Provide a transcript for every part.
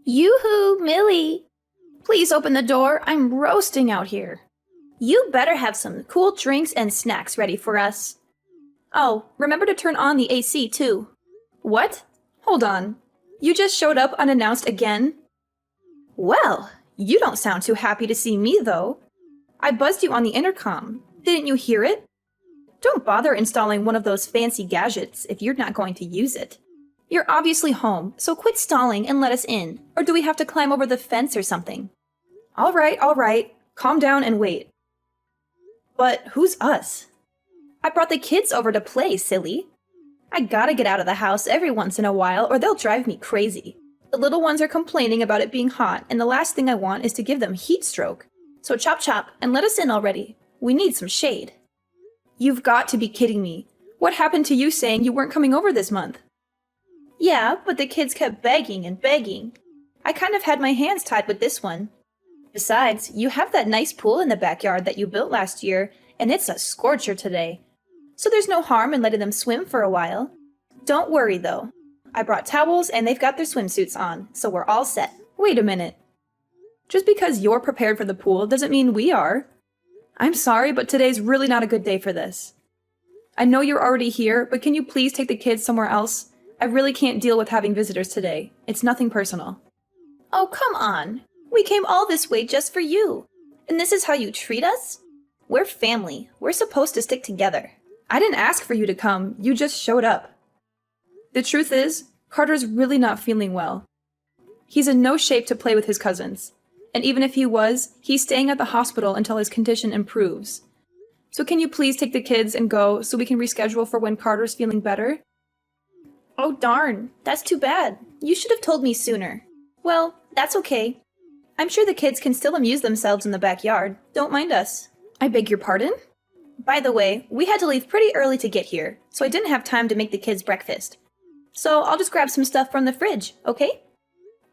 Yoo-hoo, Millie! Please open the door. I'm roasting out here. You better have some cool drinks and snacks ready for us. Oh, remember to turn on the AC too. What? Hold on. You just showed up unannounced again? Well, you don't sound too happy to see me though. I buzzed you on the intercom. Didn't you hear it? Don't bother installing one of those fancy gadgets if you're not going to use it. You're obviously home, so quit stalling and let us in. Or do we have to climb over the fence or something? All right. Calm down and wait. But who's us? I brought the kids over to play, silly. I gotta get out of the house every once in a while or they'll drive me crazy. The little ones are complaining about it being hot, and the last thing I want is to give them heat stroke. So chop chop and let us in already. We need some shade. You've got to be kidding me. What happened to you saying you weren't coming over this month? Yeah, but the kids kept begging and begging. I kind of had my hands tied with this one. Besides, you have that nice pool in the backyard that you built last year, and it's a scorcher today. So there's no harm in letting them swim for a while. Don't worry though. I brought towels and they've got their swimsuits on, so we're all set. Wait a minute. Just because you're prepared for the pool doesn't mean we are. I'm sorry, but today's really not a good day for this. I know you're already here, but can you please take the kids somewhere else? I really can't deal with having visitors today. It's nothing personal. Oh, come on. We came all this way just for you. And this is how you treat us? We're family. We're supposed to stick together. I didn't ask for you to come. You just showed up. The truth is, Carter's really not feeling well. He's in no shape to play with his cousins. And even if he was, he's staying at the hospital until his condition improves. So can you please take the kids and go so we can reschedule for when Carter's feeling better? Oh darn, that's too bad. You should have told me sooner. Well, that's okay. I'm sure the kids can still amuse themselves in the backyard. Don't mind us. I beg your pardon? By the way, we had to leave pretty early to get here, so I didn't have time to make the kids breakfast. So I'll just grab some stuff from the fridge, okay?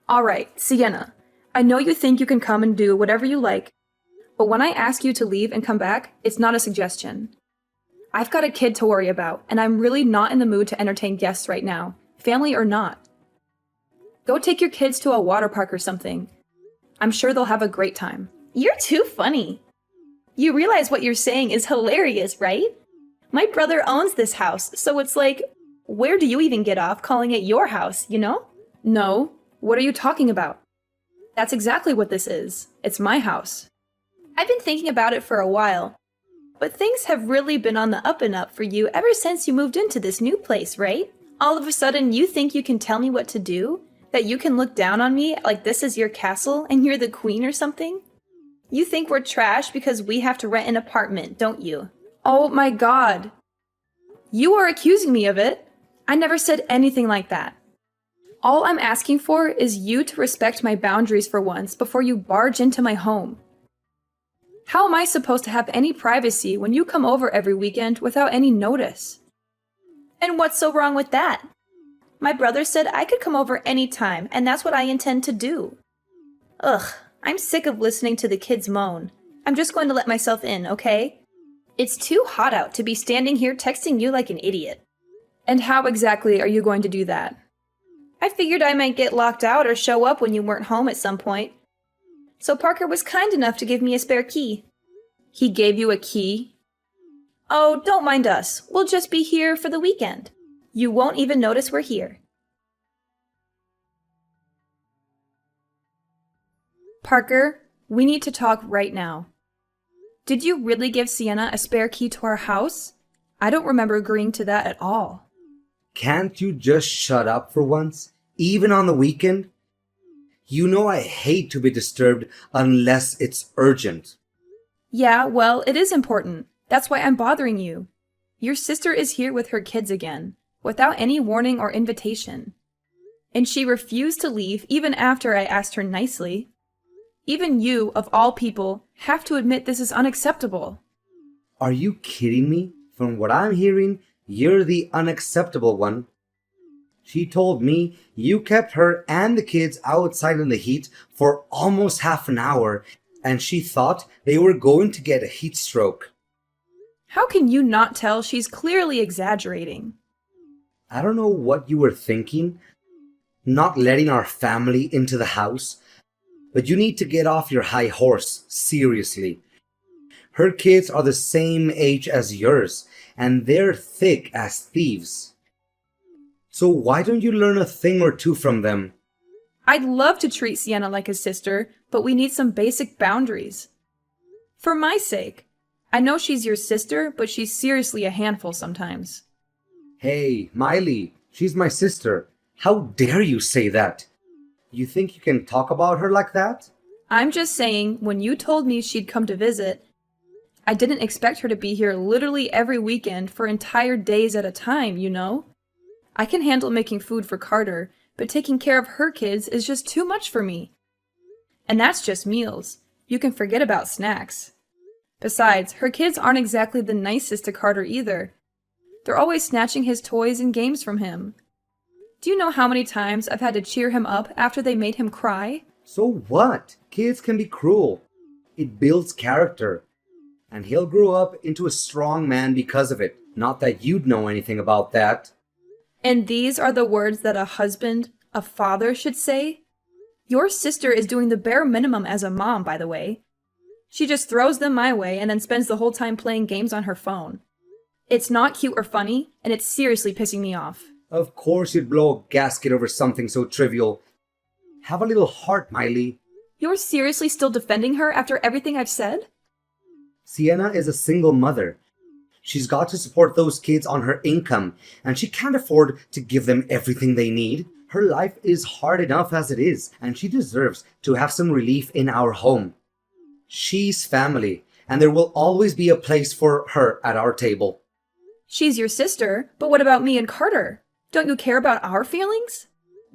Alright, Sienna. I know you think you can come and do whatever you like, but when I ask you to leave and come back, it's not a suggestion. I've got a kid to worry about, and I'm really not in the mood to entertain guests right now, family or not. Go take your kids to a water park or something. I'm sure they'll have a great time. You're too funny. You realize what you're saying is hilarious, right? My brother owns this house, so it's like, where do you even get off calling it your house, you know? No. What are you talking about? That's exactly what this is. It's my house. I've been thinking about it for a while, but things have really been on the up and up for you ever since you moved into this new place, right? All of a sudden, you think you can tell me what to do? That you can look down on me like this is your castle and you're the queen or something? You think we're trash because we have to rent an apartment, don't you? Oh my god. You are accusing me of it. I never said anything like that. All I'm asking for is you to respect my boundaries for once before you barge into my home. How am I supposed to have any privacy when you come over every weekend without any notice? And what's so wrong with that? My brother said I could come over anytime, and that's what I intend to do. Ugh, I'm sick of listening to the kids moan. I'm just going to let myself in, okay? It's too hot out to be standing here texting you like an idiot. And how exactly are you going to do that? I figured I might get locked out or show up when you weren't home at some point. So Parker was kind enough to give me a spare key. He gave you a key? Oh, don't mind us. We'll just be here for the weekend. You won't even notice we're here. Parker, we need to talk right now. Did you really give Sienna a spare key to our house? I don't remember agreeing to that at all. Can't you just shut up for once? Even on the weekend? You know I hate to be disturbed unless it's urgent. Yeah, well, it is important. That's why I'm bothering you. Your sister is here with her kids again, without any warning or invitation. And she refused to leave even after I asked her nicely. Even you, of all people, have to admit this is unacceptable. Are you kidding me? From what I'm hearing, you're the unacceptable one. She told me you kept her and the kids outside in the heat for almost half an hour, and she thought they were going to get a heat stroke. How can you not tell she's clearly exaggerating? I don't know what you were thinking, not letting our family into the house. But you need to get off your high horse, seriously. Her kids are the same age as yours, and they're thick as thieves. So why don't you learn a thing or two from them? I'd love to treat Sienna like a sister, but we need some basic boundaries. For my sake. I know she's your sister, but she's seriously a handful sometimes. Hey, Miley, she's my sister. How dare you say that? You think you can talk about her like that? I'm just saying, when you told me she'd come to visit, I didn't expect her to be here literally every weekend for entire days at a time, you know? I can handle making food for Carter, but taking care of her kids is just too much for me. And that's just meals. You can forget about snacks. Besides, her kids aren't exactly the nicest to Carter either. They're always snatching his toys and games from him. Do you know how many times I've had to cheer him up after they made him cry? So what? Kids can be cruel. It builds character. And he'll grow up into a strong man because of it. Not that you'd know anything about that. And these are the words that a husband, a father should say? Your sister is doing the bare minimum as a mom, by the way. She just throws them my way and then spends the whole time playing games on her phone. It's not cute or funny, and it's seriously pissing me off. Of course you'd blow a gasket over something so trivial. Have a little heart, Miley. You're seriously still defending her after everything I've said? Sienna is a single mother. She's got to support those kids on her income, and she can't afford to give them everything they need. Her life is hard enough as it is, and she deserves to have some relief in our home. She's family, and there will always be a place for her at our table. She's your sister, but what about me and Carter? Don't you care about our feelings?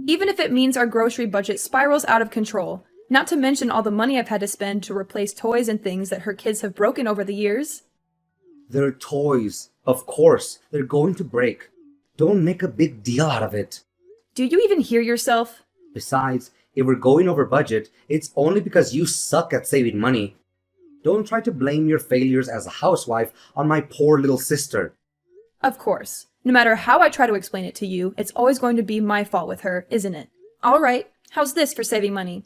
Even if it means our grocery budget spirals out of control, not to mention all the money I've had to spend to replace toys and things that her kids have broken over the years. They're toys. Of course, they're going to break. Don't make a big deal out of it. Do you even hear yourself? Besides, if we're going over budget, it's only because you suck at saving money. Don't try to blame your failures as a housewife on my poor little sister. Of course. No matter how I try to explain it to you, it's always going to be my fault with her, isn't it? All right, how's this for saving money?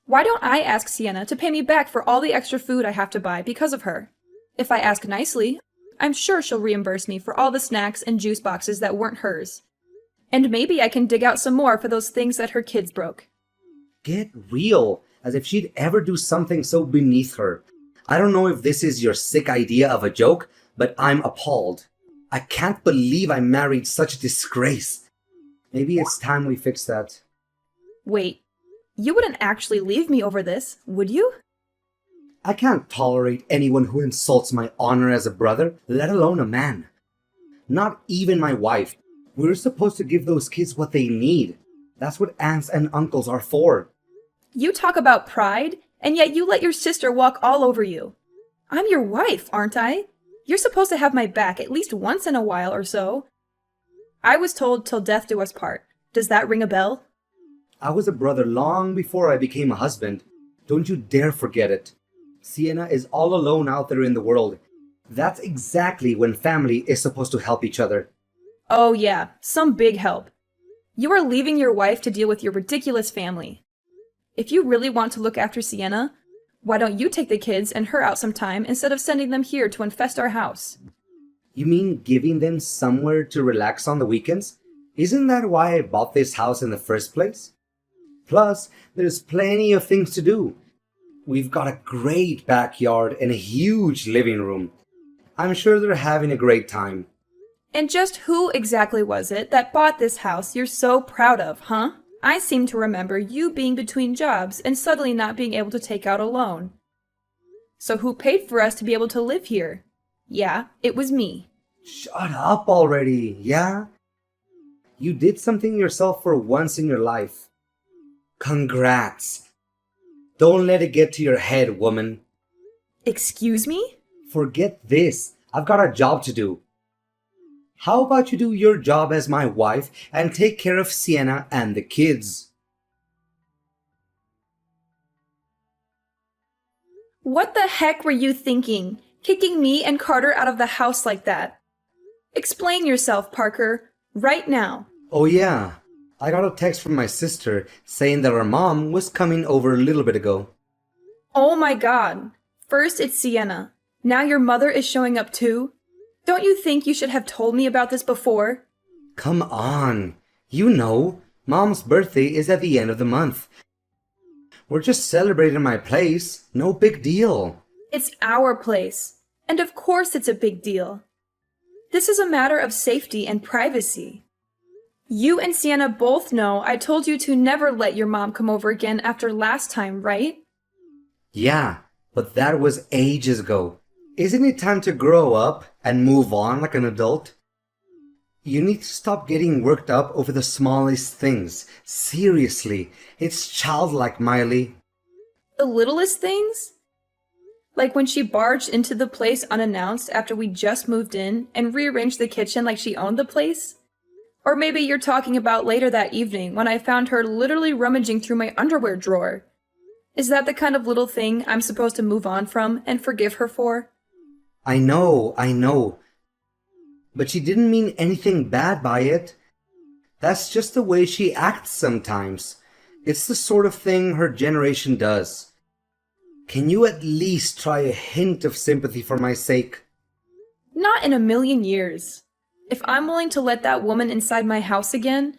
Why don't I ask Sienna to pay me back for all the extra food I have to buy because of her? If I ask nicely, I'm sure she'll reimburse me for all the snacks and juice boxes that weren't hers. And maybe I can dig out some more for those things that her kids broke. Get real, as if she'd ever do something so beneath her. I don't know if this is your sick idea of a joke, but I'm appalled. I can't believe I married such a disgrace. Maybe it's time we fix that. Wait, you wouldn't actually leave me over this, would you? I can't tolerate anyone who insults my honor as a brother, let alone a man. Not even my wife. We're supposed to give those kids what they need. That's what aunts and uncles are for. You talk about pride, and yet you let your sister walk all over you. I'm your wife, aren't I? You're supposed to have my back at least once in a while or so. I was told till death do us part. Does that ring a bell? I was a brother long before I became a husband. Don't you dare forget it. Sienna is all alone out there in the world. That's exactly when family is supposed to help each other. Oh yeah, some big help. You are leaving your wife to deal with your ridiculous family. If you really want to look after Sienna, why don't you take the kids and her out some time instead of sending them here to infest our house? You mean giving them somewhere to relax on the weekends? Isn't that why I bought this house in the first place? Plus, there's plenty of things to do. We've got a great backyard and a huge living room. I'm sure they're having a great time. And just who exactly was it that bought this house you're so proud of, huh? I seem to remember you being between jobs and suddenly not being able to take out a loan. So who paid for us to be able to live here? Yeah, it was me. Shut up already, yeah? You did something yourself for once in your life. Congrats. Don't let it get to your head, woman. Excuse me? Forget this. I've got a job to do. How about you do your job as my wife and take care of Sienna and the kids? What the heck were you thinking, kicking me and Carter out of the house like that? Explain yourself, Parker, right now. Oh yeah, I got a text from my sister saying that her mom was coming over a little bit ago. Oh my god. First it's Sienna. Now your mother is showing up too? Don't you think you should have told me about this before? Come on. You know, Mom's birthday is at the end of the month. We're just celebrating my place. No big deal. It's our place. And of course it's a big deal. This is a matter of safety and privacy. You and Sienna both know I told you to never let your mom come over again after last time, right? Yeah, but that was ages ago. Isn't it time to grow up and move on like an adult? You need to stop getting worked up over the smallest things. Seriously, it's childlike, Miley. The littlest things? Like when she barged into the place unannounced after we just moved in and rearranged the kitchen like she owned the place? Or maybe you're talking about later that evening when I found her literally rummaging through my underwear drawer. Is that the kind of little thing I'm supposed to move on from and forgive her for? I know. But she didn't mean anything bad by it. That's just the way she acts sometimes. It's the sort of thing her generation does. Can you at least try a hint of sympathy for my sake? Not in a million years. If I'm willing to let that woman inside my house again,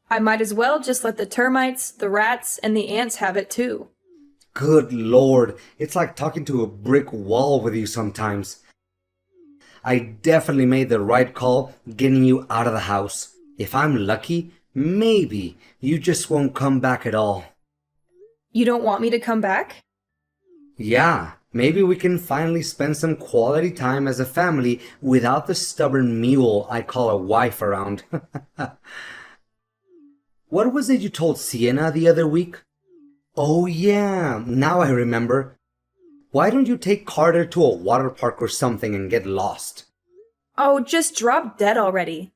I might as well just let the termites, the rats, and the ants have it too. Good Lord, it's like talking to a brick wall with you sometimes. I definitely made the right call getting you out of the house. If I'm lucky, maybe you just won't come back at all. You don't want me to come back? Yeah, maybe we can finally spend some quality time as a family without the stubborn mule I call a wife around. What was it you told Sienna the other week? Oh yeah, now I remember. Why don't you take Carter to a water park or something and get lost? Oh, just drop dead already.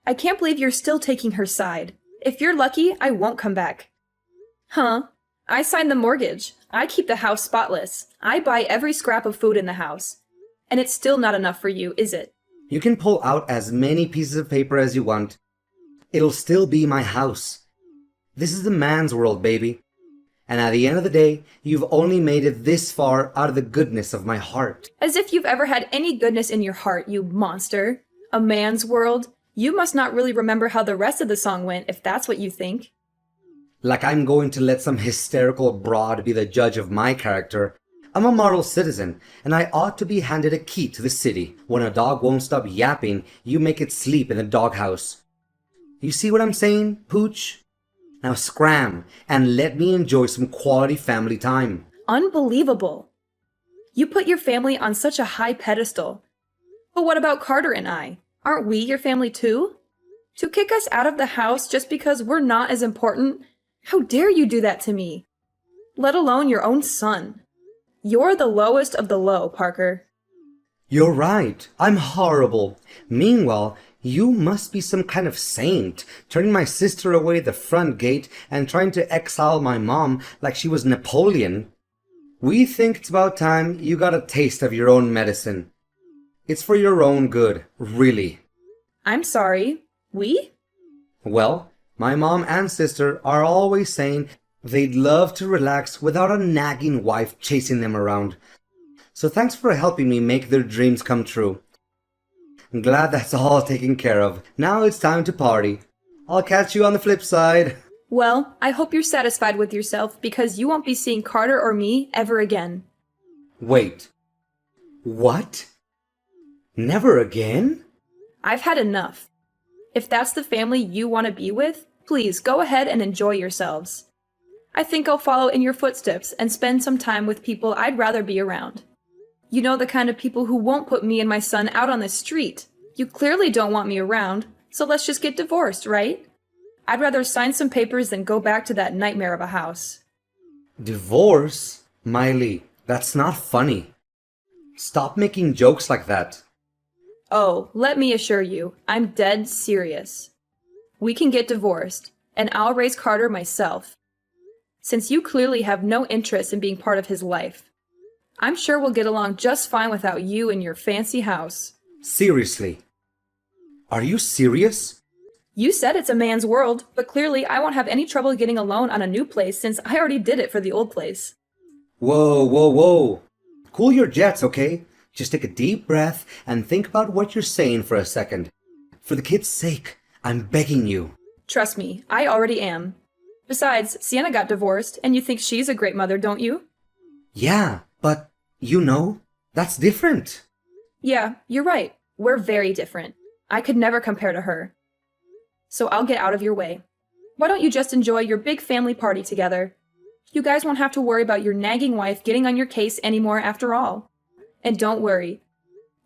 I can't believe you're still taking her side. If you're lucky, I won't come back. Huh? I signed the mortgage. I keep the house spotless. I buy every scrap of food in the house. And it's still not enough for you, is it? You can pull out as many pieces of paper as you want. It'll still be my house. This is the man's world, baby. And at the end of the day, you've only made it this far out of the goodness of my heart. As if you've ever had any goodness in your heart, you monster. A man's world? You must not really remember how the rest of the song went, if that's what you think. Like I'm going to let some hysterical broad be the judge of my character. I'm a model citizen, and I ought to be handed a key to the city. When a dog won't stop yapping, you make it sleep in the doghouse. You see what I'm saying, Pooch? Now scram, and let me enjoy some quality family time. Unbelievable. You put your family on such a high pedestal. But what about Carter and I? Aren't we your family too? To kick us out of the house just because we're not as important? How dare you do that to me? Let alone your own son. You're the lowest of the low, Parker. You're right. I'm horrible. Meanwhile, you must be some kind of saint, turning my sister away at the front gate and trying to exile my mom like she was Napoleon. We think it's about time you got a taste of your own medicine. It's for your own good, really. I'm sorry. We? Well, my mom and sister are always saying they'd love to relax without a nagging wife chasing them around. So thanks for helping me make their dreams come true. I'm glad that's all taken care of. Now it's time to party. I'll catch you on the flip side. Well, I hope you're satisfied with yourself because you won't be seeing Carter or me ever again. Wait. What? Never again? I've had enough. If that's the family you want to be with, please go ahead and enjoy yourselves. I think I'll follow in your footsteps and spend some time with people I'd rather be around. You know, the kind of people who won't put me and my son out on the street. You clearly don't want me around, so let's just get divorced, right? I'd rather sign some papers than go back to that nightmare of a house. Divorce? Miley, that's not funny. Stop making jokes like that. Oh, let me assure you, I'm dead serious. We can get divorced, and I'll raise Carter myself. Since you clearly have no interest in being part of his life, I'm sure we'll get along just fine without you and your fancy house. Seriously. Are you serious? You said it's a man's world, but clearly I won't have any trouble getting a loan on a new place since I already did it for the old place. Whoa, whoa, whoa. Cool your jets, okay? Just take a deep breath and think about what you're saying for a second. For the kid's sake, I'm begging you. Trust me, I already am. Besides, Sienna got divorced, and you think she's a great mother, don't you? Yeah, but, that's different. Yeah, you're right. We're very different. I could never compare to her. So I'll get out of your way. Why don't you just enjoy your big family party together? You guys won't have to worry about your nagging wife getting on your case anymore after all. And don't worry.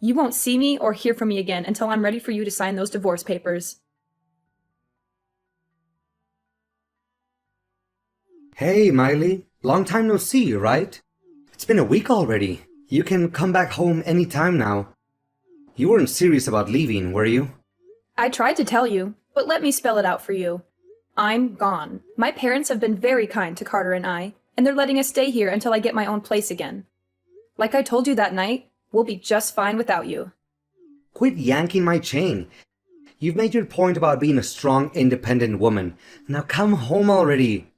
You won't see me or hear from me again until I'm ready for you to sign those divorce papers. Hey, Miley. Long time no see, right? It's been a week already. You can come back home anytime now. You weren't serious about leaving, were you? I tried to tell you, but let me spell it out for you. I'm gone. My parents have been very kind to Carter and I, and they're letting us stay here until I get my own place again. Like I told you that night, we'll be just fine without you. Quit yanking my chain. You've made your point about being a strong, independent woman. Now come home already.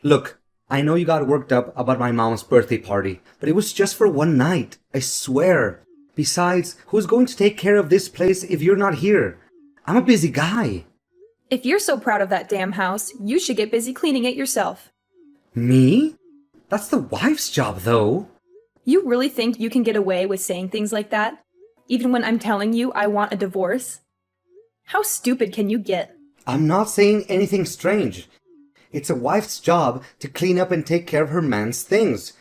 Look, I know you got worked up about my mom's birthday party, but it was just for one night, I swear. Besides, who's going to take care of this place if you're not here? I'm a busy guy. If you're so proud of that damn house, you should get busy cleaning it yourself. Me? That's the wife's job, though. You really think you can get away with saying things like that? Even when I'm telling you I want a divorce? How stupid can you get? I'm not saying anything strange. It's a wife's job to clean up and take care of her man's things.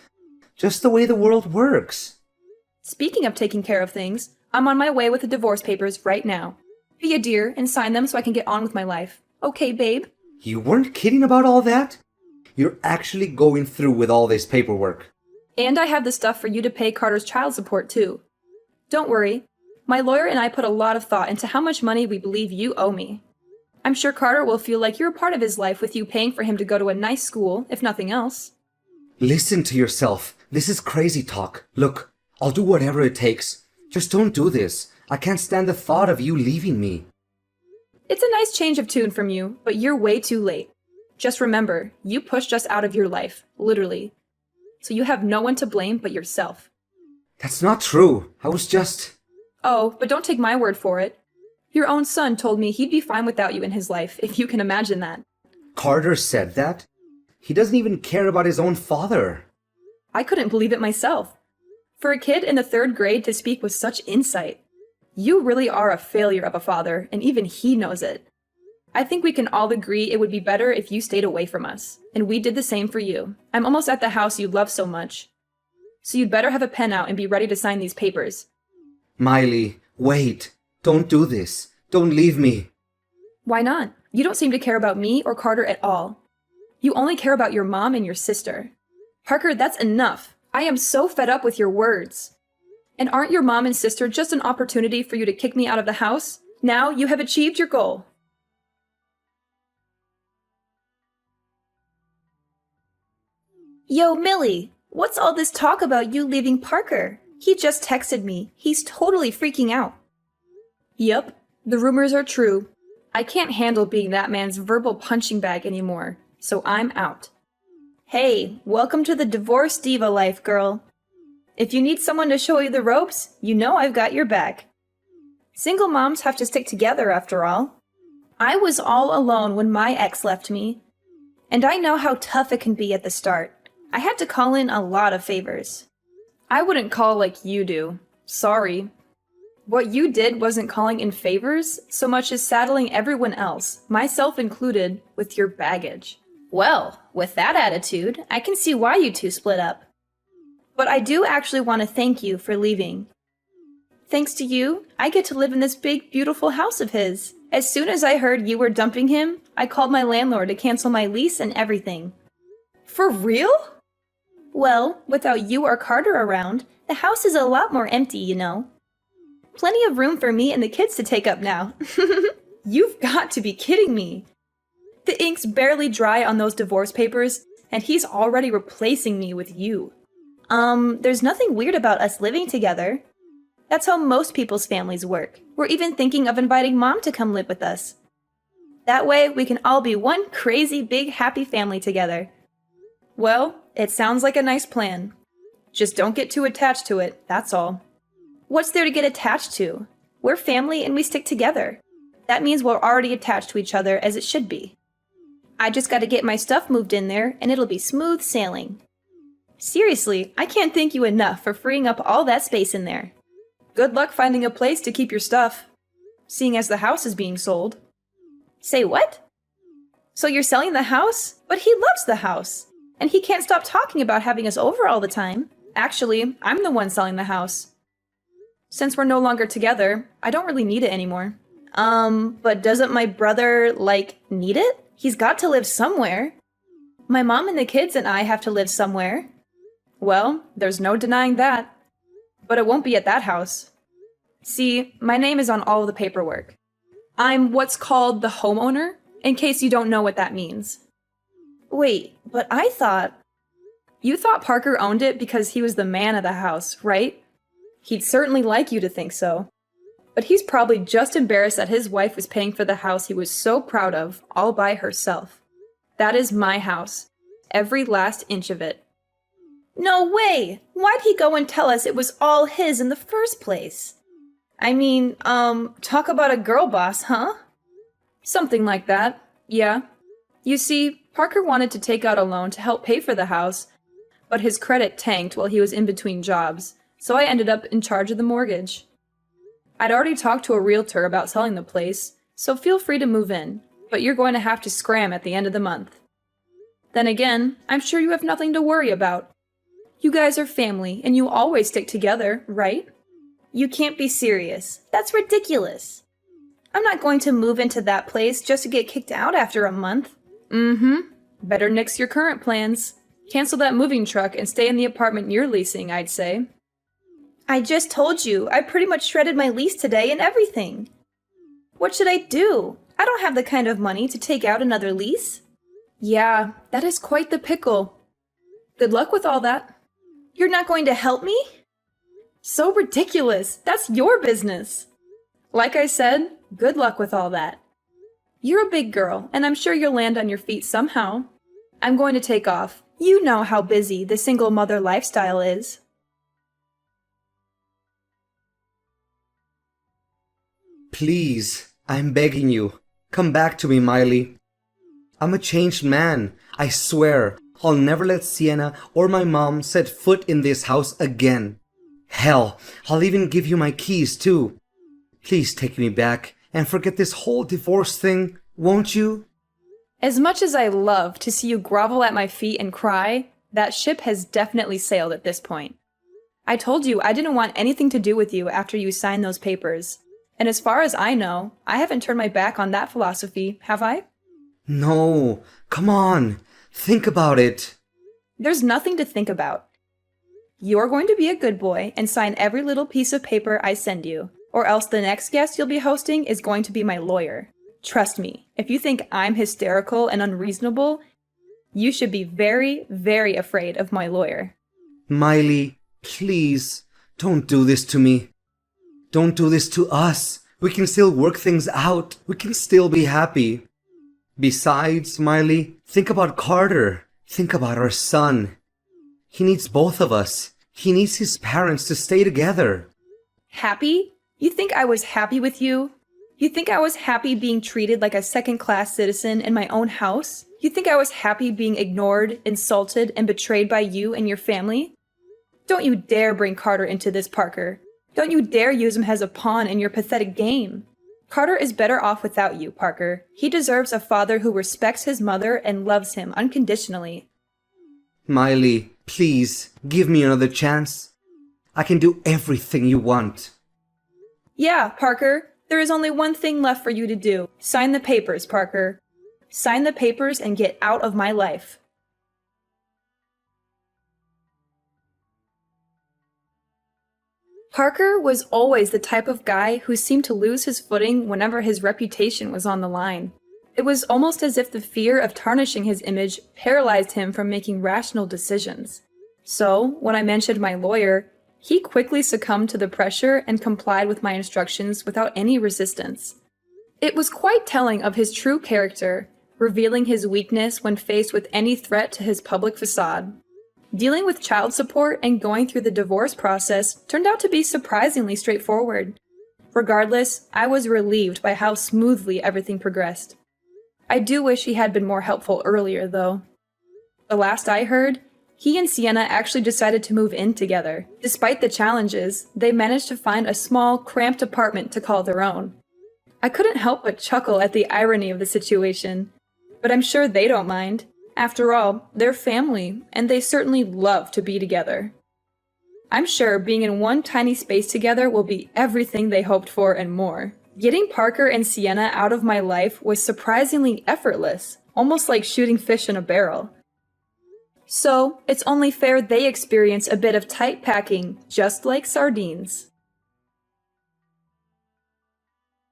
Just the way the world works. Speaking of taking care of things, I'm on my way with the divorce papers right now. Be a dear and sign them so I can get on with my life. Okay, babe? You weren't kidding about all that? You're actually going through with all this paperwork. And I have the stuff for you to pay Carter's child support, too. Don't worry. My lawyer and I put a lot of thought into how much money we believe you owe me. I'm sure Carter will feel like you're a part of his life with you paying for him to go to a nice school, if nothing else. Listen to yourself. This is crazy talk. Look, I'll do whatever it takes. Just don't do this. I can't stand the thought of you leaving me. It's a nice change of tune from you, but you're way too late. Just remember, you pushed us out of your life, literally. So you have no one to blame but yourself. That's not true. I was just... Oh, but don't take my word for it. Your own son told me he'd be fine without you in his life, if you can imagine that. Carter said that? He doesn't even care about his own father. I couldn't believe it myself. For a kid in the 3rd grade to speak with such insight. You really are a failure of a father, and even he knows it. I think we can all agree it would be better if you stayed away from us, and we did the same for you. I'm almost at the house you love so much. So you'd better have a pen out and be ready to sign these papers. Miley, wait. Don't do this. Don't leave me. Why not? You don't seem to care about me or Carter at all. You only care about your mom and your sister. Parker, that's enough. I am so fed up with your words. And aren't your mom and sister just an opportunity for you to kick me out of the house? Now you have achieved your goal. Yo, Millie, what's all this talk about you leaving Parker? He just texted me. He's totally freaking out. Yep, the rumors are true. I can't handle being that man's verbal punching bag anymore, so I'm out. Hey, welcome to the divorce diva life, girl. If you need someone to show you the ropes, you know I've got your back. Single moms have to stick together after all. I was all alone when my ex left me, and I know how tough it can be at the start. I had to call in a lot of favors. I wouldn't call like you do. Sorry. What you did wasn't calling in favors so much as saddling everyone else, myself included, with your baggage. Well, with that attitude, I can see why you two split up. But I do actually want to thank you for leaving. Thanks to you, I get to live in this big, beautiful house of his. As soon as I heard you were dumping him, I called my landlord to cancel my lease and everything. For real? Well, without you or Carter around, the house is a lot more empty, you know. Plenty of room for me and the kids to take up now. You've got to be kidding me. The ink's barely dry on those divorce papers, and he's already replacing me with you. There's nothing weird about us living together. That's how most people's families work. We're even thinking of inviting Mom to come live with us. That way we can all be one crazy big happy family together. Well, it sounds like a nice plan. Just don't get too attached to it, that's all. What's there to get attached to? We're family and we stick together. That means we're already attached to each other as it should be. I just gotta get my stuff moved in there and it'll be smooth sailing. Seriously, I can't thank you enough for freeing up all that space in there. Good luck finding a place to keep your stuff, seeing as the house is being sold. Say what? So you're selling the house? But he loves the house, and he can't stop talking about having us over all the time. Actually, I'm the one selling the house. Since we're no longer together, I don't really need it anymore. But doesn't my brother, need it? He's got to live somewhere. My mom and the kids and I have to live somewhere. Well, there's no denying that. But it won't be at that house. See, my name is on all of the paperwork. I'm what's called the homeowner, in case you don't know what that means. Wait, but I thought... You thought Parker owned it because he was the man of the house, right? He'd certainly like you to think so. But he's probably just embarrassed that his wife was paying for the house he was so proud of, all by herself. That is my house. Every last inch of it. No way! Why'd he go and tell us it was all his in the first place? I mean, talk about a girl boss, huh? Something like that, yeah. You see, Parker wanted to take out a loan to help pay for the house, but his credit tanked while he was in between jobs, so I ended up in charge of the mortgage. I'd already talked to a realtor about selling the place, so feel free to move in, but you're going to have to scram at the end of the month. Then again, I'm sure you have nothing to worry about. You guys are family, and you always stick together, right? You can't be serious. That's ridiculous. I'm not going to move into that place just to get kicked out after a month. Better nix your current plans. Cancel that moving truck and stay in the apartment you're leasing, I'd say. I just told you, I pretty much shredded my lease today and everything. What should I do? I don't have the kind of money to take out another lease. Yeah, that is quite the pickle. Good luck with all that. You're not going to help me? So ridiculous. That's your business. Like I said, good luck with all that. You're a big girl, and I'm sure you'll land on your feet somehow. I'm going to take off. You know how busy the single mother lifestyle is. Please, I'm begging you. Come back to me, Miley. I'm a changed man. I swear, I'll never let Sienna or my mom set foot in this house again. Hell, I'll even give you my keys, too. Please take me back and forget this whole divorce thing, won't you? As much as I love to see you grovel at my feet and cry, that ship has definitely sailed at this point. I told you I didn't want anything to do with you after you signed those papers. And as far as I know, I haven't turned my back on that philosophy, have I? No, come on. Think about it. There's nothing to think about. You're going to be a good boy and sign every little piece of paper I send you, or else the next guest you'll be hosting is going to be my lawyer. Trust me, if you think I'm hysterical and unreasonable, you should be very, very afraid of my lawyer. Miley, please, don't do this to me. Don't do this to us. We can still work things out. We can still be happy. Besides, Miley, think about Carter. Think about our son. He needs both of us. He needs his parents to stay together. Happy? You think I was happy with you? You think I was happy being treated like a second-class citizen in my own house? You think I was happy being ignored, insulted, and betrayed by you and your family? Don't you dare bring Carter into this, Parker. Don't you dare use him as a pawn in your pathetic game. Carter is better off without you, Parker. He deserves a father who respects his mother and loves him unconditionally. Miley, please, give me another chance. I can do everything you want. Yeah, Parker. There is only one thing left for you to do. Sign the papers, Parker. Sign the papers and get out of my life. Parker was always the type of guy who seemed to lose his footing whenever his reputation was on the line. It was almost as if the fear of tarnishing his image paralyzed him from making rational decisions. So, when I mentioned my lawyer, he quickly succumbed to the pressure and complied with my instructions without any resistance. It was quite telling of his true character, revealing his weakness when faced with any threat to his public facade. Dealing with child support and going through the divorce process turned out to be surprisingly straightforward. Regardless, I was relieved by how smoothly everything progressed. I do wish he had been more helpful earlier, though. The last I heard, he and Sienna actually decided to move in together. Despite the challenges, they managed to find a small, cramped apartment to call their own. I couldn't help but chuckle at the irony of the situation, but I'm sure they don't mind. After all, they're family, and they certainly love to be together. I'm sure being in one tiny space together will be everything they hoped for and more. Getting Parker and Sienna out of my life was surprisingly effortless, almost like shooting fish in a barrel. So, it's only fair they experience a bit of tight packing, just like sardines.